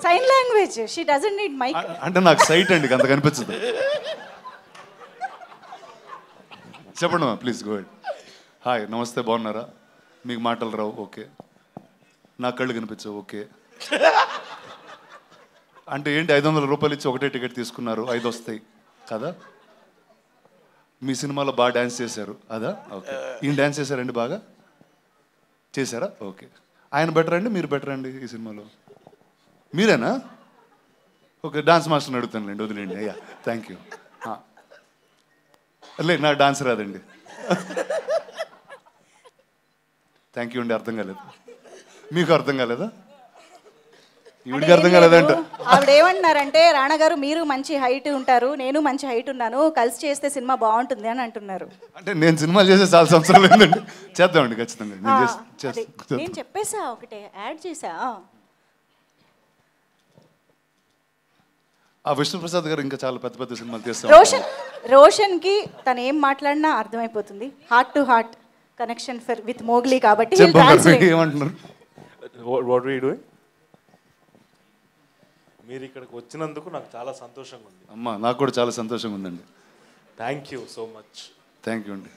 Sign language. She doesn't need mic. అంటే నాకు site అండి, అంత కనిపించదు. చెప్పండి మా, ప్లీజ్ గో హెడ్. హాయ్, నమస్తే, బాగున్నారా? మీకు మాటలు రావు, ఓకే. నా కళ్ళు కనిపించవు, ఓకే. అంటే ఏంటి, 500 రూపాయలు ఇచ్చి ఒకటే టికెట్ తీసుకున్నారు, 5 వస్తాయి కదా? మీ సినిమాలో బాగా డ్యాన్స్ చేశారు, అదా? ఓకే. ఈయన డ్యాన్స్ చేశారండి, బాగా చేశారా? ఓకే. ఆయన బెటర్ అండి, మీరు బెటర్ అండి ఈ సినిమాలో? మీరేనా? ఓకే, డాన్స్ మాస్టర్ని అడుగుతానులేండి, వదిలేండి. అయ్యా, థ్యాంక్ యూ. లేదు, నాకు డాన్స్ రాదండి. థ్యాంక్ యూ అండి. అర్థం కాలేదు మీకు? అర్థం కాలేదా? ఇవిడికి అర్థం కాలేదంట. ఆవిడ ఏమంటున్నారంటే, రాణా గారు మీరు మంచి హైట్ ఉంటారు, నేను మంచి హైట్ ఉన్నాను, కలిసి చేస్తే సినిమా బాగుంటుంది అని అంటున్నారు. అంటే నేను సినిమాలు చేసే చాలా సంవత్సరాలు ఏంటండి. చేద్దామండి ఖచ్చితంగా. నేను చెప్పేసా, ఒకటే యాడ్ చేసా. ఆ విష్ణుప్రసాద్ గారు ఇంకా చాలా పెద్ద పెద్ద సినిమాలు చేస్తారు. రోషన్కి తను ఏం మాట్లాడినా అర్థమైపోతుంది. Heart to heart connection with Mowgli కాబట్టి. ఏమంటున్నారు? What we doing? మీరు ఇక్కడికి వచ్చినందుకు నాకు చాలా సంతోషంగా ఉంది. అమ్మా, నాకు కూడా చాలా సంతోషంగా ఉందండి. Thank you so much. Thank you అండి.